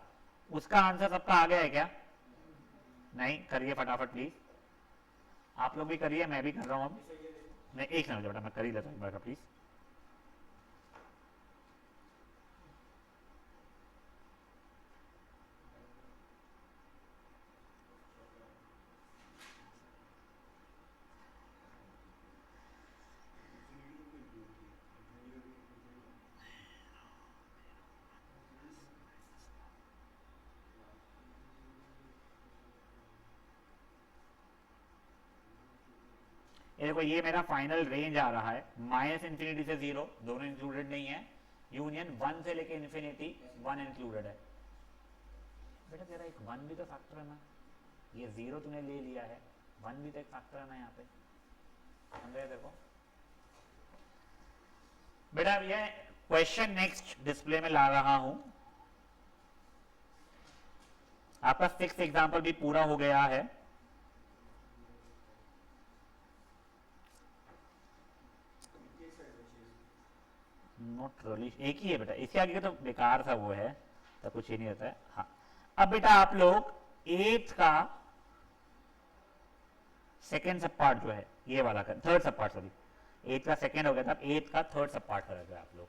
A: उसका आंसर सबका आ गया है क्या? नहीं, करिए फटाफट प्लीज, आप लोग भी करिए, मैं भी कर रहा हूं। अब मैं एक मिनट बेटा मैं कर ही लेता हूं एक बार प्लीज। ये देखो ये मेरा फाइनल रेंज आ रहा है, -इन्फिनिटी से 0 दोनों इंक्लूडेड नहीं है, यूनियन 1 से लेके इन्फिनिटी 1 इंक्लूडेड है। बेटा तेरा एक 1 भी तो फैक्टर है ना, ये 0 तूने ले लिया है, 1 भी तो एक फैक्टर है ना यहाँ पे, समझ रहे देखो बेटा। ये क्वेश्चन नेक्स्ट डिस्प्ले में ला रहा हूं, आपका 6th एग्जाम्पल भी पूरा हो गया है। नॉट रियली, एक ही है बेटा, इसके आगे तो बेकार सा वो है तो कुछ ही नहीं रहता है। हाँ अब बेटा आप लोग 8th का सेकेंड सब पार्ट जो है ये वाला कर, थर्ड सब पार्ट, सॉरी 8 का सेकेंड हो गया था, 8 का थर्ड सब पार्ट कर रहे आप लोग।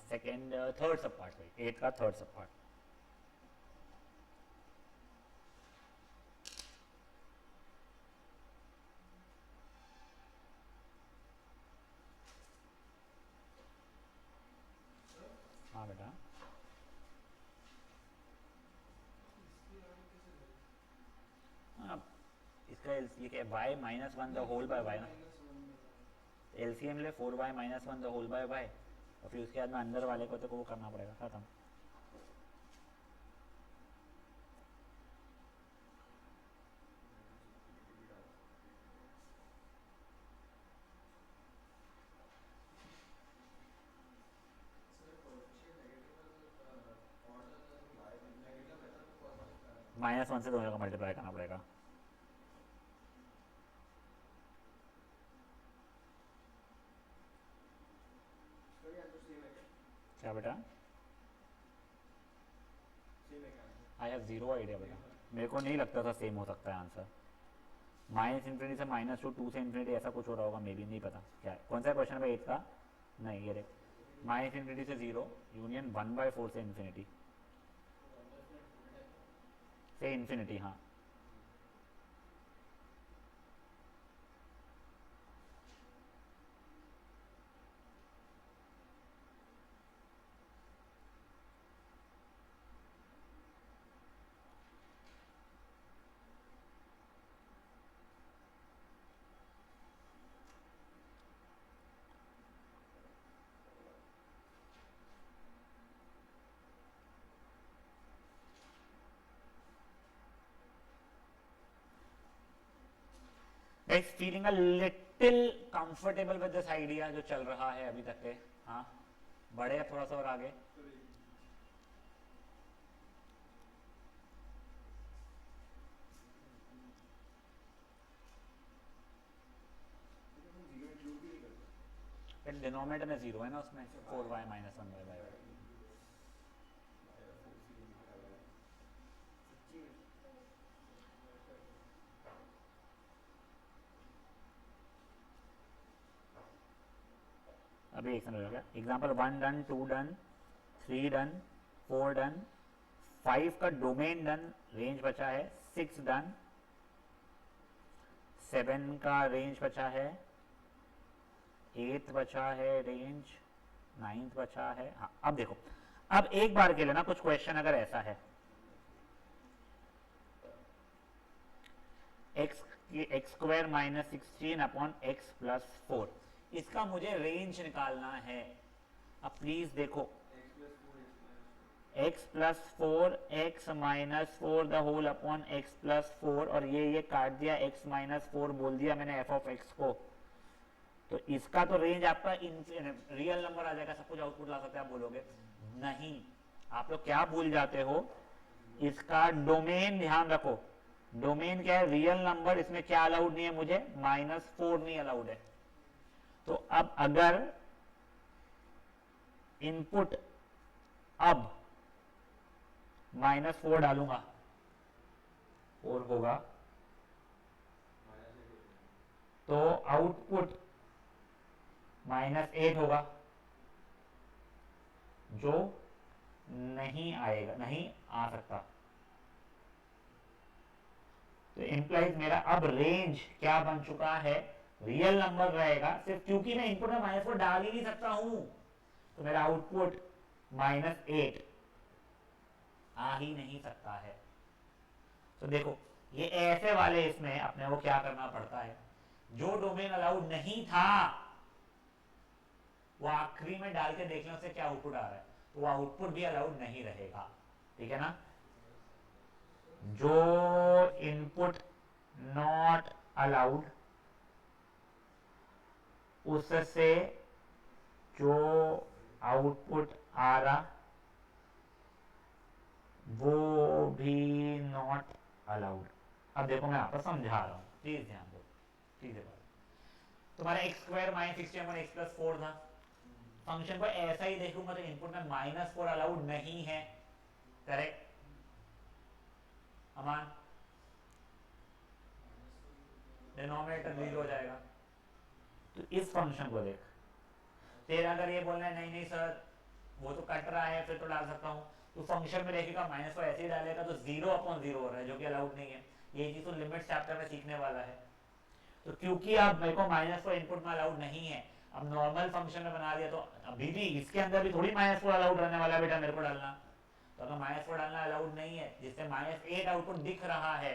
A: सेकेंड थर्ड सब पार्ट, 8 का थर्ड सब पार्ट। हाँ बेटा, इसका ये क्या, y minus one the whole by y ना, एलसीएम ले 4y minus one the whole by y, और फिर उसके बाद में अंदर वाले को तो वो करना पड़ेगा, खत्म। -1 से दोनों का मल्टीप्लाई करना पड़ेगा। क्या बेटा? आई हैव जीरो आइडिया बेटा, मेरे को नहीं लगता था सेम हो सकता है आंसर। -∞ से -2, 2 से इन्फिनिटी, ऐसा कुछ हो रहा होगा, मे बी, नहीं पता क्या है। कौन सा क्वेश्चन है 8 का? नहीं, ये देख, -∞ से 0 यूनियन 1/4 से इन्फिनिटी से इन्फिनिटी। हाँ, guys feeling a little comfortable with this idea जो चल रहा है अभी तक के? हाँ, बढ़े थोड़ा सा और आगे। डिनोमिनेटर में 0 है ना उसमें, 4y माइनस 1/y। अभी एक समझ हो गया। Example 1 done, 2 done, 3 done, 4 done, 5 का डोमेन डन, रेंज बचा है 6 डन, 7 का रेंज बचा है, 8 बचा है रेंज, 9 बचा है। हाँ, अब देखो, अब एक बार के लिए ना कुछ क्वेश्चन अगर ऐसा है, x square -16 upon x plus 4, इसका मुझे रेंज निकालना है। अब प्लीज देखो, x plus 4 x minus 4 the whole upon x plus 4, और ये काट दिया, x माइनस 4 बोल दिया मैंने f ऑफ x को, तो इसका तो रेंज आपका रियल नंबर आ जाएगा, सब कुछ आउटपुट ला सकते हैं। आप बोलोगे नहीं, आप लोग क्या भूल जाते हो, इसका डोमेन ध्यान रखो। डोमेन क्या है? Real number. इसमें क्या अलाउड नहीं है मुझे? -4 नहीं अलाउड है। तो अब अगर इनपुट अब -4 डालूंगा, 4 होगा, तो आउटपुट -8 होगा, जो नहीं आएगा, नहीं आ सकता। तो इंप्लाइज मेरा अब रेंज क्या बन चुका है? रियल नंबर रहेगा, सिर्फ क्योंकि मैं इनपुट में -4 डाल ही नहीं सकता हूं, तो मेरा आउटपुट -8 आ ही नहीं सकता है। तो देखो, ये ऐसे वाले इसमें अपने को क्या करना पड़ता है, जो डोमेन अलाउड नहीं था वो आखिरी में डाल के देख लें उससे क्या आउटपुट आ रहा है, तो वो आउटपुट भी अलाउड नहीं रहेगा। ठीक है ना? जो इनपुट नॉट अलाउड उससे जो आउटपुट आ रहा वो भी नॉट अलाउड। अब देखो मैं आपको समझा रहा हूँ, प्लीज ध्यान दो। ठीक है, तुम्हारा x square minus 16 x plus 4 था। फंक्शन को ऐसा ही देखूंगा तो इनपुट में -4 अलाउड नहीं है, करेक्ट अमान? डिनोमिनेटर 0 हो जाएगा। तो इस फंक्शन को देख, तेरा अगर ये बोलना है नहीं नहीं सर वो तो कट रहा है फिर तो डाल सकता हूँ, तो फंक्शन में देखेगा माइनस को ऐसे ही डालेगा तो 0/0 हो रहा है जो कि अलाउड नहीं है। ये चीज तो लिमिट चैप्टर में सीखने वाला है। तो क्योंकि अब मेरे को माइनस को इनपुट में अलाउड नहीं है, अब नॉर्मल फंक्शन में बना दिया तो अभी भी इसके अंदर भी थोड़ी माइनस को अलाउड रहने वाला है बेटा मेरे को डालना। तो अगर माइनस को डालना अलाउड नहीं है जिससे -8 आउटपुट दिख रहा है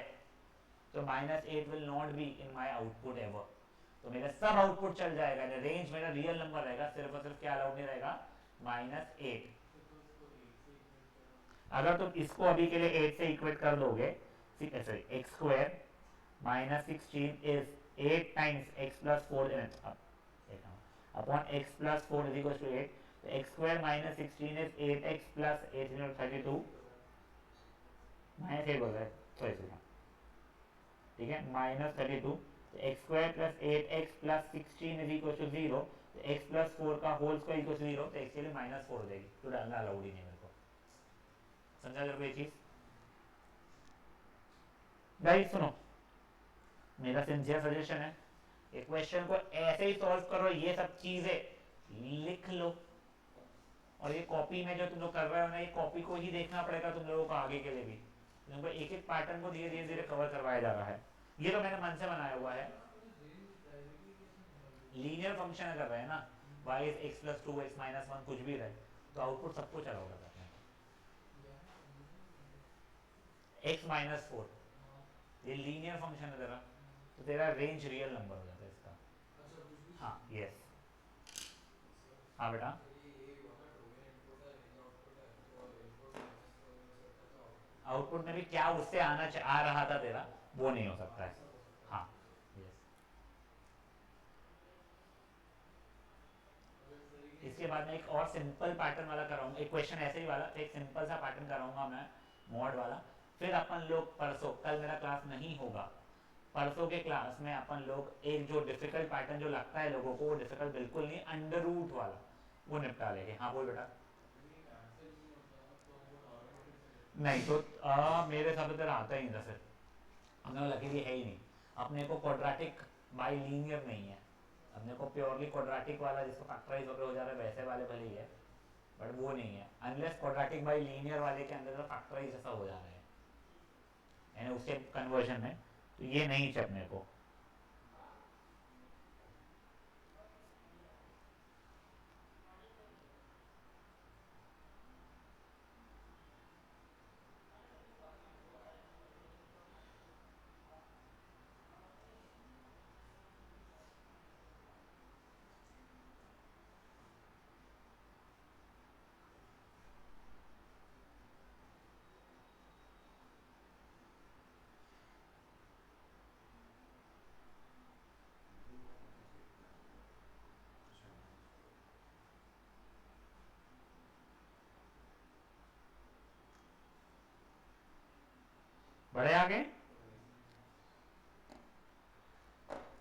A: तो -8 will not be in my output ever. तो मेरा सब आउटपुट चल जाएगा, रेंज मेरा रियल नंबर रहेगा, सिर्फ और सिर्फ क्या अलाउड नहीं रहेगा, -8। अगर तुम इसको अभी के लिए 8 से इक्वेट कर दोगे, sorry x square -16 is 8 times x plus 4 upon x plus 4 is equal to 8। तो x square -16 is 8x plus 8 32 -8 बोल रहा है, सॉरी ठीक है, -32। तो x square plus 8x plus 16 is equal to 0। तो x प्लस 4 का होल स्क्वायर इक्वल टू 0, तो x के लिए -4 हो जाएगी, तो डालना अलाउड ही नहीं मेरे को। समझा जरूर ये चीज? गाइस सुनो, मेरा सिंसियर सजेशन है, एक क्वेश्चन को ऐसे ही सॉल्व करो, ये सब चीजें लिख लो, और ये कॉपी में जो तुम लोग कर रहे हो ना, ये कॉपी को ही देखना पड़ेगा तुम लोगों को आगे के लिए भी। तुमको एक एक पैटर्न को धीरे धीरे धीरे कवर करवाया जा रहा है। ये तो मैंने मन से बनाया हुआ है। लीनियर फंक्शन कर रहे हैं ना, y is x plus 2 x minus 1 कुछ भी रहे, तो आउटपुट सबको चला होगा करने को। x माइनस 4 ये लीनियर फंक्शन है तेरा, तो तेरा रेंज रियल नंबर हो जाता है इसका। हाँ यस, हाँ बेटा। आउटपुट में भी क्या उससे आ रहा था तेरा, वो नहीं हो सकता है। हाँ यस। इसके बाद में एक और सिंपल पैटर्न वाला कराऊंगा, एक क्वेश्चन ऐसे ही वाला, एक सिंपल सा पैटर्न कराऊंगा मैं मॉड वाला। फिर अपन लोग परसों, कल मेरा क्लास नहीं होगा, परसों के क्लास में अपन लोग एक जो डिफिकल्ट पैटर्न जो लगता है लोगों को, वो डिफिकल्ट बिल्कुल नहीं, अंडर रूट वाला, वो निपटा लेंगे। हाँ बोल बेटा। नहीं तो मेरे हिसाब से तेरा आता ही नहीं था फिर, हमने लकीली है ही नहीं। अपने को क्वाड्रेटिक बाई लीनियर नहीं है, अपने को प्योरली क्वाड्रेटिक वाला जिसको फैक्टराइज वगैरह हो जा रहा है वैसे वाले भले ही है, बट वो नहीं है अनलेस क्वाड्रेटिक बाई लीनियर वाले के अंदर तो फैक्टराइज ऐसा हो जा रहा है यानी उसके कन्वर्जन में, तो ये नहीं चाहिए अपने को। बढ़े आगे,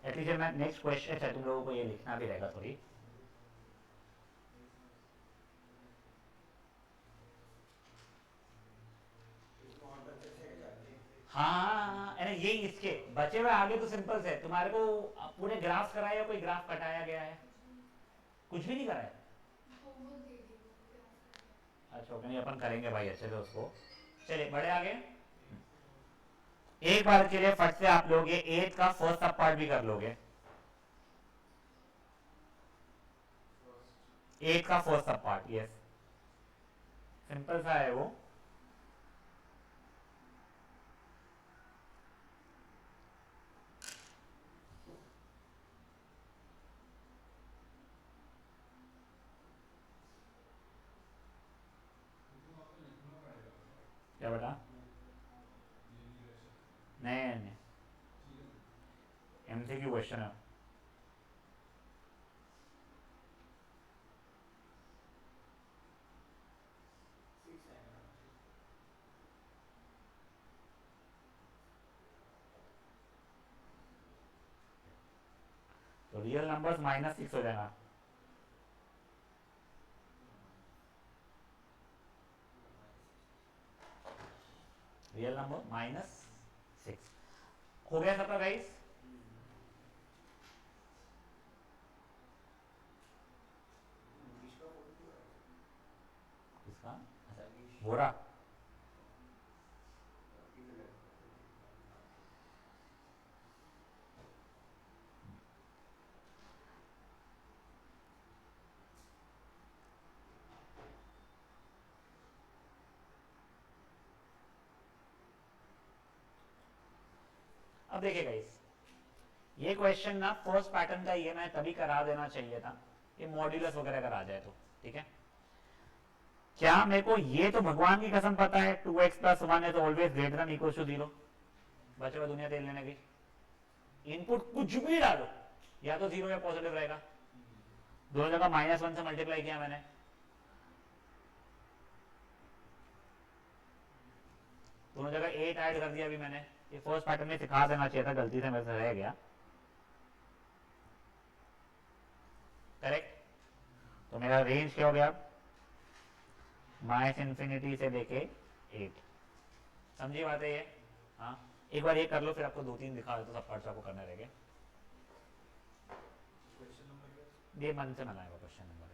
A: एटलीस्ट मैं नेक्स्ट क्वेश्चन है, तुम लोगों को ये लिखना भी रहेगा थोड़ी। हाँ अरे यही इसके बचे हुए आगे तो सिंपल से तुम्हारे को पूरे ग्राफ कराया, कोई ग्राफ कटाया गया है? कुछ भी नहीं कराया। अच्छा ओके, नहीं अपन करेंगे भाई अच्छे से उसको। चलिए बढ़े आगे, एक बार के लिए फट से आप लोग ये 8 का फर्स्ट सब पार्ट भी कर लोगे। 8 का फर्स्ट सब पार्ट, यस सिंपल सा है वो। क्या बेटा? नहीं नहीं, एमसीक्यू क्वेश्चन है। रियल नंबर्स -6 हो जाएगा। रियल नंबर -6 हो गया सबका गाइस।
B: इसका फोटो क्यों है?
A: इसका अच्छा बोरा
B: आपकी फिलहाल
A: अब देखिए गाइस, ये क्वेश्चन ना फर्स्ट पैटर्न का ही है, मैं तभी करा देना चाहिए था, ये मॉड्यूलस वगैरह करा जाए तो ठीक है। क्या मेरे को ये तो भगवान की कसम पता है 2x + 1 है तो always greater than equal to 0। बचे हुए दुनिया तेल लेने की, इनपुट कुछ भी डालो, या तो 0 या पॉजिटिव रहेगा। दोनों जगह -1 से मल्टीप्लाई किया मैंने, दोनों जगह 8 ऐड कर दिया अभी मैंने। ये फर्स्ट पैटर्न में सिखा देना चाहिए था, गलती से मेरे से रह गया। करेक्ट। तो मेरा रेंज क्या हो गया, -∞ से लेके 8। समझी बात है ये? हाँ, एक बार ये कर लो, फिर आपको 2-3 दिखा दो, तो सब पार्ट्स आपको करने रहेंगे।
B: क्वेश्चन नंबर क्या है?
A: ये मन से बनाएगा क्वेश्चन नंबर है।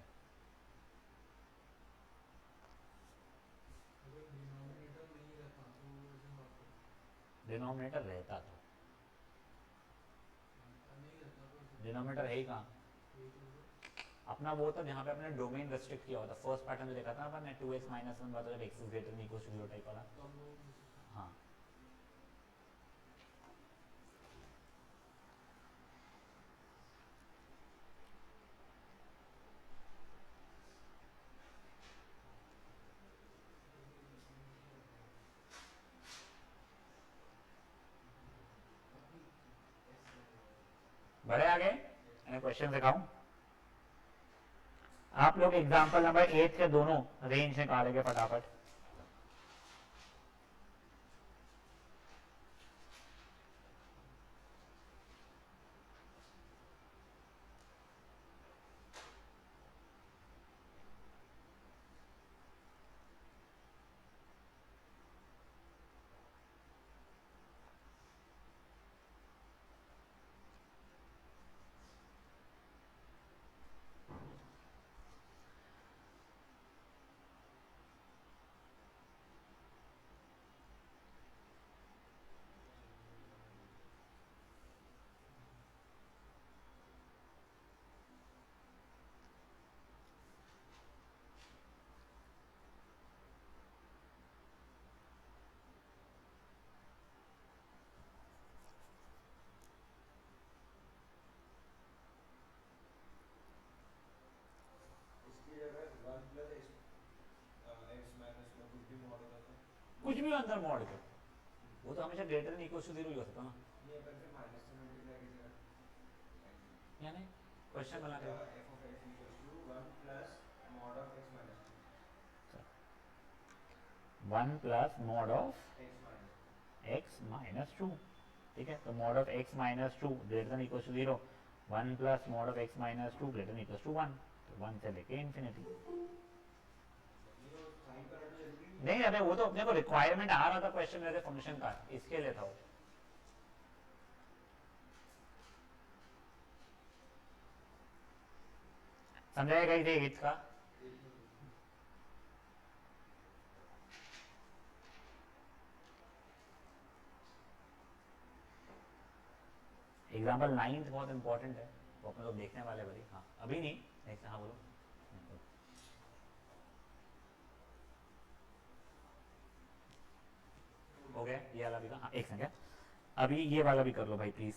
C: अगर डिनोमिनेटर नहीं रहता तो ऐसे बात करो।
A: डिनोमिनेटर रहता तो,
C: नहीं रहता तो ऐसे
A: डिनोमिनेटर है ही कहाँ?
C: ये तो होगा।
A: अपना वो था जहाँ पे अपने डोमेन रेस्ट्रिक्ट किया होता, फर्स्ट पैटर्न में देखा था अपन ने 2x - 1 बात जब x is greater than equal to 0 type वाला।
C: तब वो
A: हाँ, बढ़े आगे, मैं क्वेश्चन दिखाऊं। आप लोग एग्जांपल नंबर 8 के दोनों रेंज निकालेंगे फटाफट।
B: इसकी जगह 1 + x माइनस में कुछ भी मॉड होता था।
A: कुछ भी अंदर मॉड कर, वो तो हमेशा ग्रेटर देन इक्वल टू 0 ही हो सकता ना।
B: नहीं, अपन फिर माइनस से मल्टीप्लाई कैसे करें?
A: यानी क्वेश्चन बना के
B: f of x equals to 1 plus mod of x minus
A: 1 plus mod of
B: 2 x minus
A: x minus 2, ठीक है। तो mod of x minus 2 greater than equal to 0, 1 plus mod of x minus 2 greater than equal to 1, तो 1 से लेके infinity.
B: नहीं, वो sign करना तो जरूरी नहीं है।
A: नहीं अबे वो तो अपने को रिक्वायरमेंट आ रहा था क्वेश्चन मेरे फंक्शन का, इसके लिए था वो। समझाया गई थी एट्थ का। एग्जाम्पल 9 बहुत इंपॉर्टेंट है, वो अपने लोग देखने वाले बड़ी। हाँ अभी नहीं, नेक्स्ट। हाँ बोलो। हो गया ये वाला भी का। हाँ एक सेकंड, अभी ये वाला भी कर लो भाई प्लीज।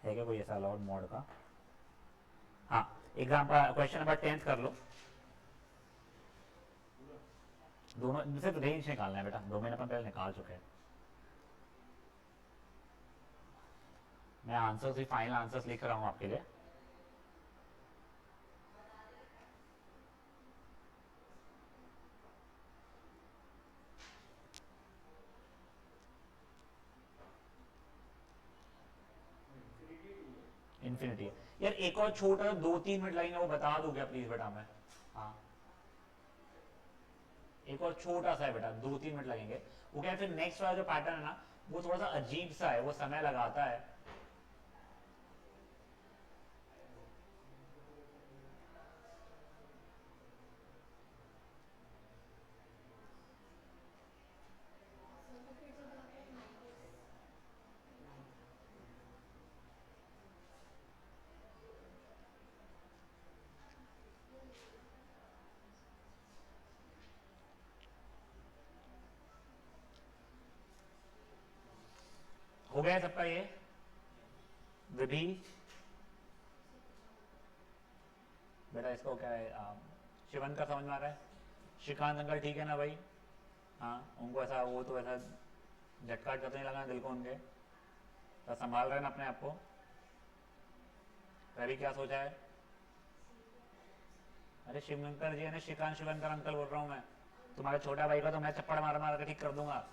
A: है क्या कोई ऐसा अलाउड मोड का? हाँ एग्जाम्पल क्वेश्चन नंबर 10 कर लो। दोनों सिर्फ रेंज निकालना है बेटा, डोमेन अपन पहले निकाल चुके हैं। मैं आंसर्स भी फाइनल आंसर्स लिख रहा हूँ आपके लिए। इन्फिनिटी है। यार एक और छोटा 2-3 मिनट लगेंगे, वो बता दो क्या प्लीज बेटा मैं? हाँ एक और छोटा सा है बेटा, 2-3 मिनट लगेंगे। वो क्या है फिर नेक्स्ट वाला जो पैटर्न है ना वो थोड़ा सा अजीब सा है, वो समय लगाता है। हो गया सबका ये विधि? बेटा इसको क्या है, शिवन का समझ में आ रहा है? श्रीकांत अंकल ठीक है ना भाई? हाँ उनको ऐसा, वो तो ऐसा झटका तो नहीं लगा दिल को उनके, तो संभाल रहे हैं ना अपने आप को। रवि क्या सोचा है? अरे शिवशंकर जी है ना, श्रीकांत शिवनकर अंकल बोल रहा हूँ मैं। तुम्हारे छोटा भाई का तो मैं चप्पड़ मार मार के ठीक कर दूंगा।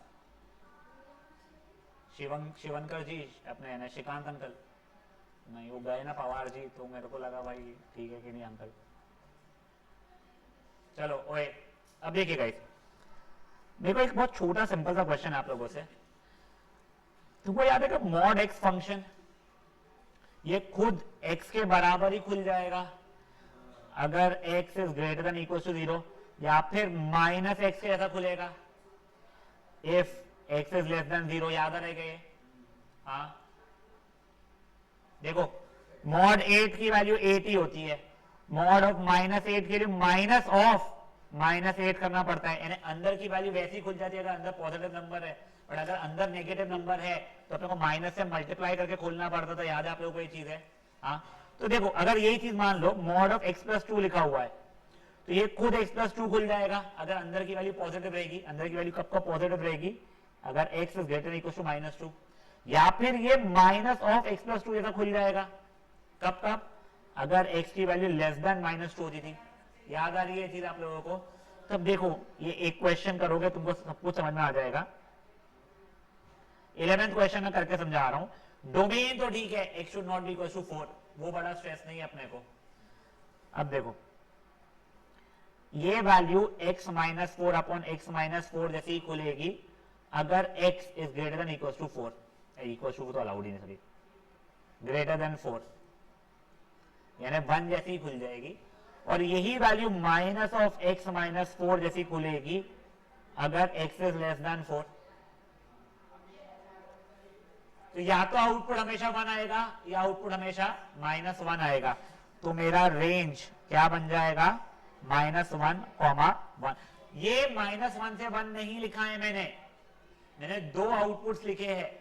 A: शिवनकर जी अपने है ना श्रीकांत अंकल नहीं, वो गए ना पवार जी, तो मेरे को लगा भाई ठीक है कि नहीं अंकल। चलो ओए अब देखिए गाइस, मेरे को एक बहुत छोटा सिंपल सा क्वेश्चन है आप लोगों से। तुमको याद है कि मॉड एक्स फंक्शन ये खुद x के बराबर ही खुल जाएगा अगर x is greater than equal to 0, या फिर माइनस एक्स के जैसा खुलेगा if x is less than 0। याद रहेगा ये? हाँ देखो मॉड 8 की वैल्यू 8 ही होती है, मॉड ऑफ -8 के लिए माइनस ऑफ -8 करना पड़ता है, यानी अंदर की वैल्यू वैसी खुल जाती है अगर अंदर पॉजिटिव नंबर है, बट अगर अंदर नेगेटिव नंबर है तो अपने को माइनस से मल्टीप्लाई करके खोलना पड़ता था। याद है आप लोगों को ये चीज है? हाँ तो देखो अगर यही चीज मान लो मॉड ऑफ x+2 लिखा हुआ है तो ये खुद x+2 खुल जाएगा अगर अंदर की वैल्यू पॉजिटिव रहेगी। अंदर की वैल्यू कब कब पॉजिटिव रहेगी? अगर x is greater equal to -2, या फिर ये माइनस ऑफ x+2 जैसा खुल जाएगा कब कब? अगर x की वैल्यू लेस देन -2 होती थी। याद आ रही है चीज आप लोगों को? तब देखो ये एक क्वेश्चन करोगे तुमको सब कुछ समझ में आ जाएगा। 11th क्वेश्चन में करके समझा रहा हूं। डोमेन तो ठीक है, x should not be equal to 4, वो बड़ा स्ट्रेस नहीं है अपने को। अब देखो ये वैल्यू x -4 अपॉन x -4 जैसी खुलेगी अगर x is greater than equal to 4, equal to तो अलाउड ही नहीं, सॉरी ग्रेटर देन 4, यानी 1 जैसी खुल जाएगी। और यही वैल्यू माइनस ऑफ x -4 जैसी खुलेगी अगर x इज लेस देन 4। तो या तो आउटपुट हमेशा 1 आएगा या आउटपुट हमेशा -1 आएगा। तो मेरा रेंज क्या बन जाएगा? -1, 1। ये -1 से 1 नहीं लिखा है मैंने 2 आउटपुट्स लिखे हैं,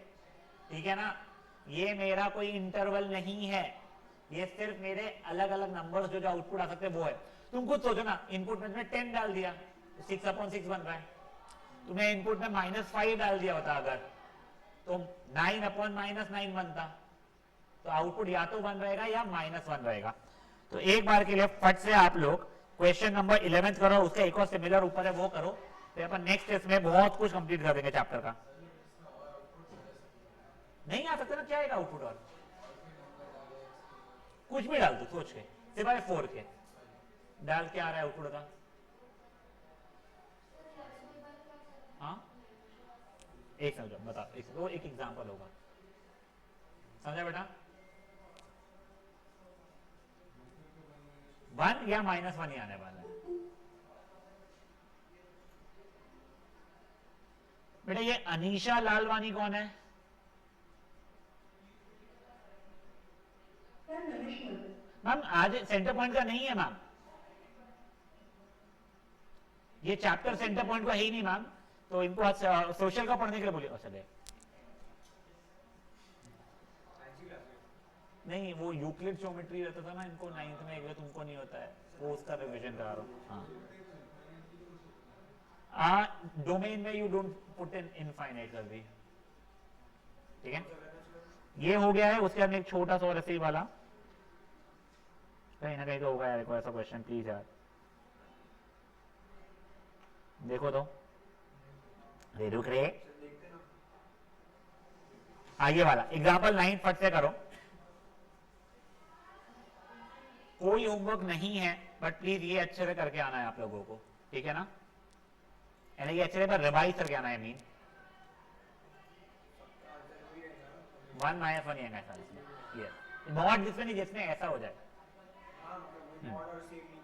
A: ठीक है ना? ये मेरा कोई इंटरवल नहीं है, ये सिर्फ मेरे अलग अलग नंबर्स जो आउटपुट आ सकते हैं वो है। तुम खुद सोचो ना, इनपुट में 10 डाल दिया तो 6/6 बन रहा है। तुम्हें इनपुट में -5 डाल दिया होता अगर तो 9/-9 बनता। तो आउटपुट या तो 1 रहेगा या -1 रहेगा। तो एक बार के लिए फट से आप लोग क्वेश्चन नंबर 11 करो, उसका एक और सिमिलर ऊपर है वो करो, फिर अपन नेक्स्ट टेस्ट में बहुत कुछ कंप्लीट कर देंगे चैप्टर का। नहीं आ सकता ना, क्या आएगा आउटपुट? और कुछ भी डाल दो सोच के, सिवाय 4 के डाल के आ रहा है आउटपुट का। हाँ एक समझो बता, वो एक एग्जांपल होगा, समझा बेटा? 1 या -1 ही आने वाला है बेटा। ये अनीशा लालवानी कौन है? मैम आज सेंटर पॉइंट का नहीं है मैम, ये चैप्टर सेंटर पॉइंट का है ही नहीं मैम, तो इनको आज सोशल का पढ़ने के लिए बोलिए। चले नहीं, वो यूक्लिड ज्योमेट्री रहता था ना इनको 9th में, एक तुमको नहीं होता है, वो उसका रिवीजन करा रहा हूँ। हाँ डोमेन में you don't put in infinite कर दी, ठीक है? ये हो गया है। उसके बाद एक छोटा सा और ऐसे ही वाला कहीं ना कहीं तो होगा यार, कोई ऐसा क्वेश्चन प्लीज यार देखो तो। रुक रहे, आगे वाला एग्जाम्पल 9 फट से करो। कोई होमवर्क नहीं है, बट प्लीज ये अच्छे से करके आना है आप लोगों को, ठीक है ना? यानी ये अच्छे से पर रिवाइज करके आना है। मीन
B: आंसर वही आएगा ना,
A: 1 माइनस 1 ये ऐसा इसमें, ये नॉट जिसमें नहीं, जिसमें ऐसा हो जाए।
B: हाँ मतलब मॉड और सेम